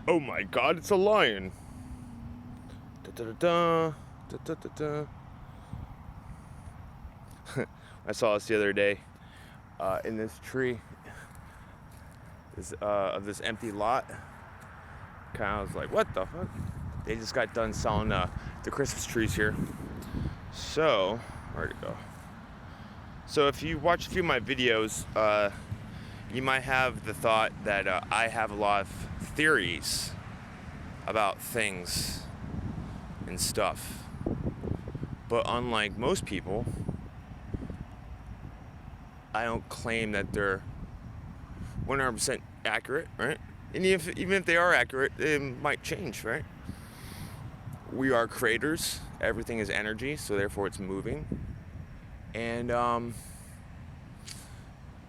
Oh my god, it's a lion. Da, da, da, da, da, da, da. I saw this the other day in this tree of this empty lot. Kind of was like, what the fuck? They just got done selling the Christmas trees here. So, where'd it go? So if you watch a few of my videos, you might have the thought that I have a lot of theories about things and stuff. But unlike most people, I don't claim that they're 100% accurate, right? And even if they are accurate, it might change, right? We are creators. Everything is energy, so therefore it's moving. And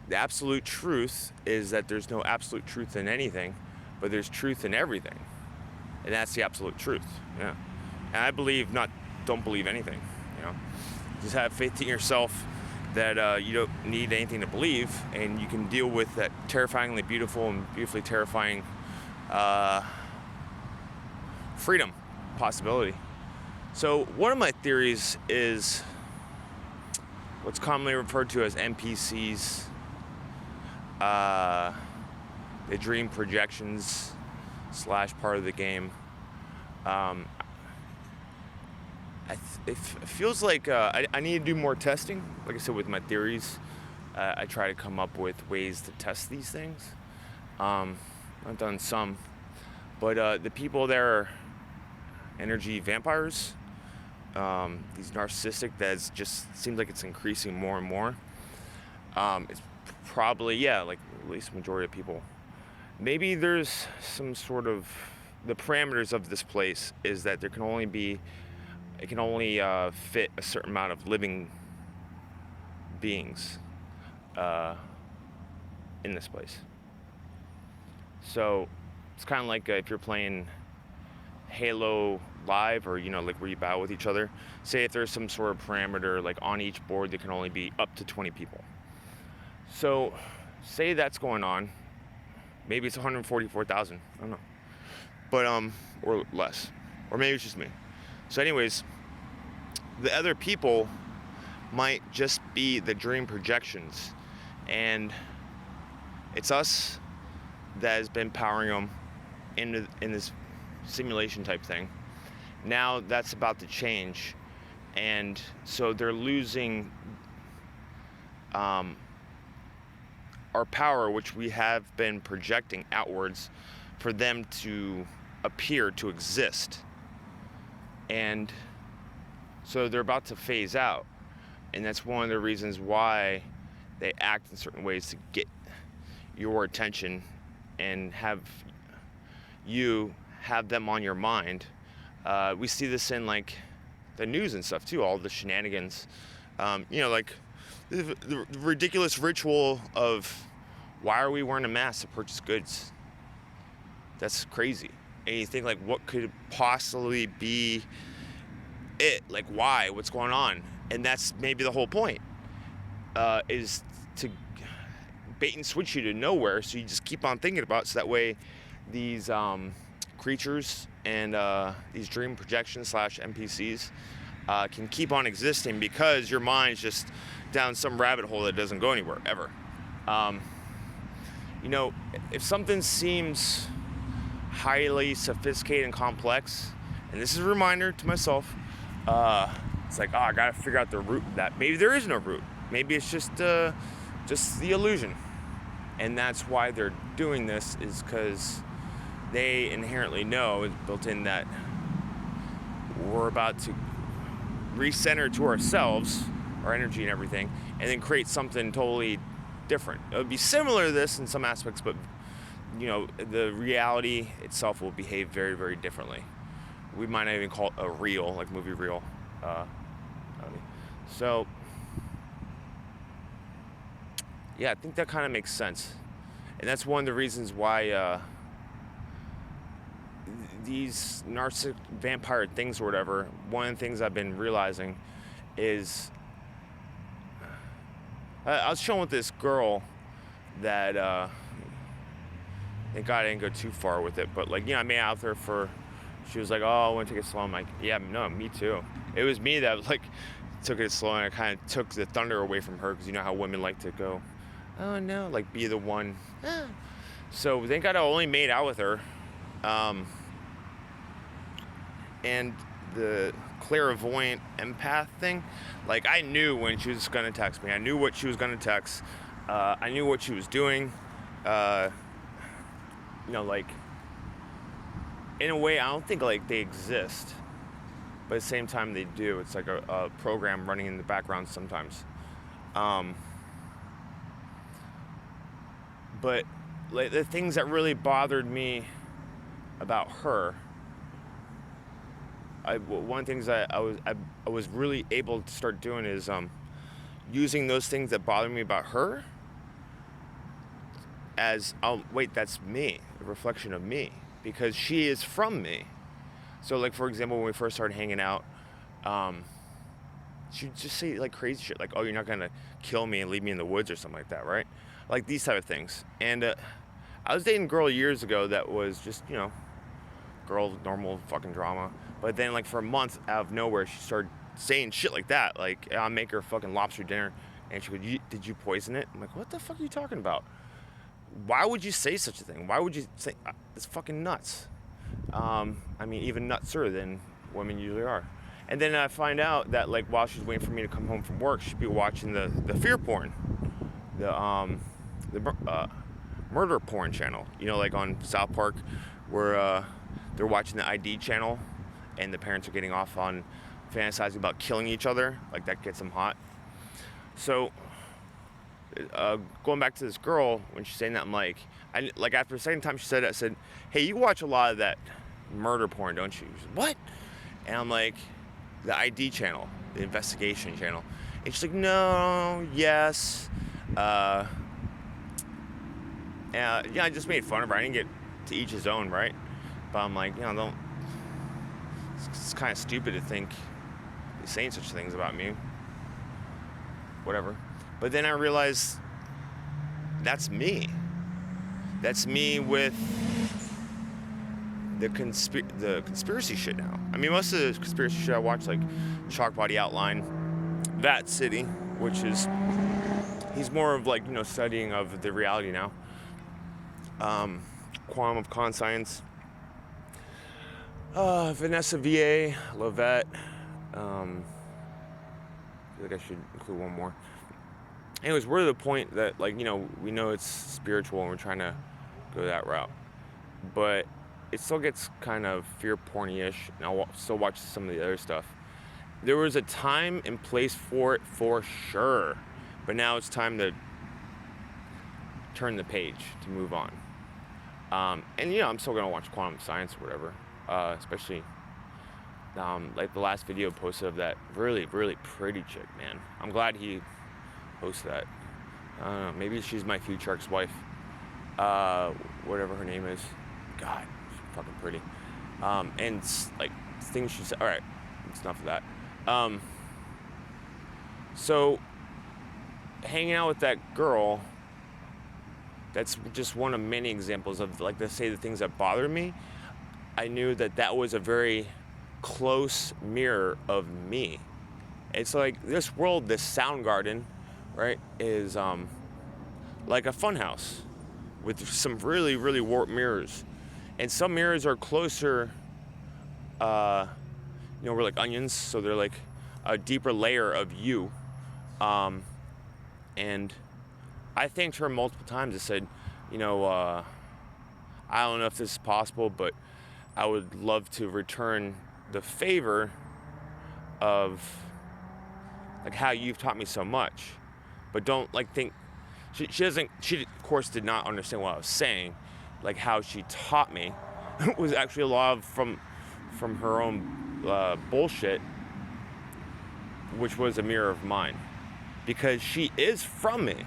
the absolute truth is that there's no absolute truth in anything, but there's truth in everything. And that's the absolute truth, yeah. And I don't believe anything, you know. Just have faith in yourself that you don't need anything to believe, and you can deal with that terrifyingly beautiful and beautifully terrifying freedom possibility. So one of my theories is what's commonly referred to as NPCs, the dream projections / part of the game. It feels like I need to do more testing. Like I said, with my theories, I try to come up with ways to test these things. I've done some, but the people there are energy vampires. These narcissistic, that just seems like it's increasing more and more. It's probably, like at least the majority of people. Maybe there's some sort of, the parameters of this place is that it can only fit a certain amount of living beings in this place. So it's kind of like if you're playing Halo Live, or like where you battle with each other. Say if there's some sort of parameter, like on each board, there can only be up to 20 people. So say that's going on. Maybe it's 144,000. I don't know, but or less, or maybe it's just me. So anyways, the other people might just be the dream projections, and it's us that has been powering them in this simulation type thing. Now that's about to change, and so they're losing our power, which we have been projecting outwards for them to appear to exist. And so they're about to phase out, and that's one of the reasons why they act in certain ways to get your attention and have them on your mind. We see this in like the news and stuff too, all the shenanigans, like the ridiculous ritual of why are we wearing a mask to purchase goods? That's crazy. And you think, like, what could possibly be it? Like, why? What's going on? And that's maybe the whole point, is to bait and switch you to nowhere, so you just keep on thinking about it, so that way these creatures and these dream projections / NPCs can keep on existing, because your mind's just down some rabbit hole that doesn't go anywhere, ever. If something seems highly sophisticated and complex, and this is a reminder to myself, it's like, I gotta figure out the root of that. Maybe there is no root. Maybe it's just the illusion. And that's why they're doing this, is because they inherently know, it's built in, that we're about to recenter to ourselves, our energy and everything, and then create something totally different. It would be similar to this in some aspects, but the reality itself will behave very, very differently. We might not even call it a reel, like movie reel. So I think that kind of makes sense, and that's one of the reasons why these narcissistic vampire things or whatever, one of the things I've been realizing is, I was showing with this girl that Thank God I didn't go too far with it, but like, I made out with her for, she was like, oh, I want to take it slow. I'm like, yeah, no, me too. It was me that like took it slow, and I kind of took the thunder away from her, because you know how women like to go, oh no, like be the one. So thank God I only made out with her. And the clairvoyant empath thing, like I knew when she was gonna text me. I knew what she was gonna text. I knew what she was doing. Like in a way, I don't think like they exist, but at the same time they do. It's like a program running in the background sometimes. But like the things that really bothered me about her, one of the things that I was really able to start doing is using those things that bother me about her as, oh wait, that's me, a reflection of me, because she is from me. So like, for example, when we first started hanging out, she'd just say like crazy shit, like, oh, you're not gonna kill me and leave me in the woods or something like that, right? Like these type of things. And I was dating a girl years ago that was just, girl, normal fucking drama. But then like for a month, out of nowhere, she started saying shit like that. Like, I'll make her fucking lobster dinner, and she would, did you poison it? I'm like, what the fuck are you talking about? Why would you say such a thing? Why would you say, it's fucking nuts. I mean, even nutser than women usually are. And then I find out that like while she's waiting for me to come home from work, she'd be watching the fear porn, the murder porn channel. Like on South Park, where they're watching the ID channel, and the parents are getting off on fantasizing about killing each other. Like that gets them hot. So going back to this girl, when she's saying that, I'm like, after the second time she said it, I said, hey, you watch a lot of that murder porn, don't you? She said, what? And I'm like, the ID channel, the investigation channel. And she's like, no, yes. And I just made fun of her. I didn't get to each his own, right? But I'm like, don't. It's kind of stupid to think he's saying such things about me. Whatever. But then I realized that's me. That's me with the conspiracy shit now. I mean, most of the conspiracy shit I watch, like Chalk Body Outline, Vat City, which is, he's more of like, studying of the reality now. Qualm of Conscience, Vanessa VA, Lovette. I feel like I should include one more. Anyways, we're to the point that, like, we know it's spiritual and we're trying to go that route. But it still gets kind of fear porny-ish, and I'll still watch some of the other stuff. There was a time and place for it, for sure. But now it's time to turn the page, to move on. And, I'm still going to watch Quantum Science or whatever. Especially, like the last video posted of that really, really pretty chick, man. I'm glad he posted that. I don't know, maybe she's my future ex-wife. Whatever her name is. God, she's fucking pretty. And like things she said. All right, it's enough of that. So hanging out with that girl, that's just one of many examples of, like, to say the things that bother me. I knew that was a very close mirror of me. It's like this world, this Soundgarden, right, is like a funhouse with some really, really warped mirrors. And some mirrors are closer, we're like onions, so they're like a deeper layer of you. And I thanked her multiple times. I said, I don't know if this is possible, but I would love to return the favor of like how you've taught me so much. But don't like think, she of course did not understand what I was saying. Like how she taught me was actually a lot of from her own bullshit, which was a mirror of mine. Because she is from me.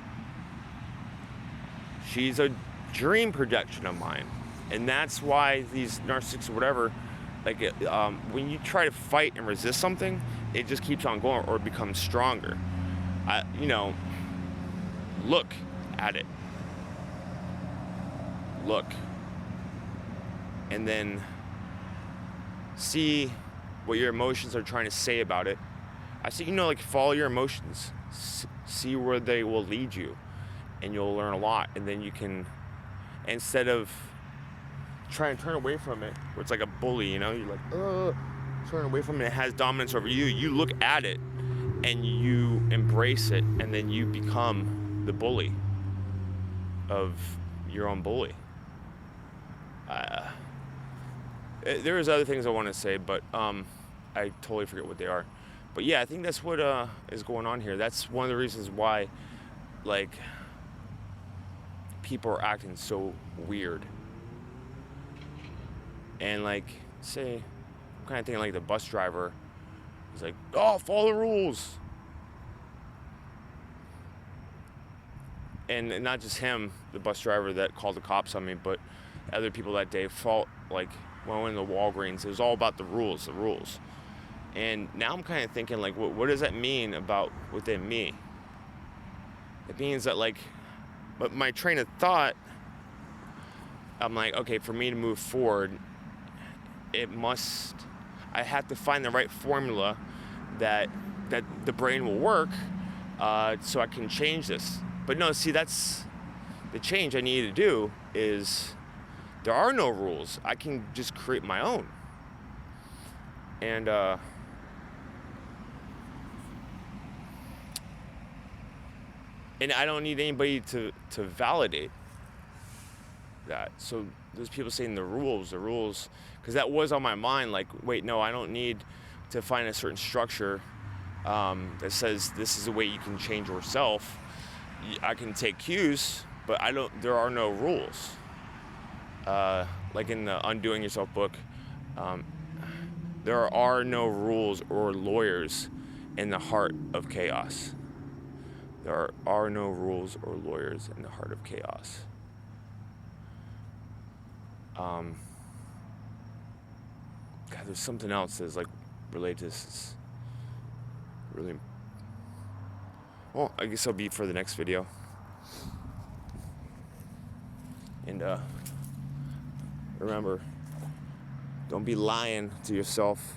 She's a dream projection of mine. And that's why these narcissists or whatever, like when you try to fight and resist something, it just keeps on going or it becomes stronger. Look at it. Look. and then see what your emotions are trying to say about it. I say, like, follow your emotions, see where they will lead you, and you'll learn a lot. And then you can, instead of trying to turn away from it, where it's like a bully, you're like, turn away from it, it has dominance over you. You look at it and you embrace it, and then you become the bully of your own bully. There's other things I want to say, but I totally forget what they are. But yeah, I think that's what is going on here. That's one of the reasons why, like, people are acting so weird. And like, say, I'm kind of thinking like the bus driver is like, oh, follow the rules. And not just him, the bus driver that called the cops on me, but other people that day like, when I went into Walgreens, it was all about the rules. And now I'm kind of thinking, like, what does that mean about within me? It means that, like, but my train of thought, I'm like, okay, for me to move forward, I have to find the right formula that the brain will work, so I can change this. But no, see, that's the change I need to do. Is there are no rules. I can just create my own. And I don't need anybody to validate that. So there's people saying the rules, because that was on my mind. Like, wait, no, I don't need to find a certain structure that says this is the way you can change yourself. I can take cues, but there are no rules. Like in the Undoing Yourself book, there are no rules or lawyers in the heart of chaos. There are no rules or lawyers in the heart of chaos. God, there's something else that's like related to this. It's really, well, I guess I'll be for the next video. And remember, don't be lying to yourself.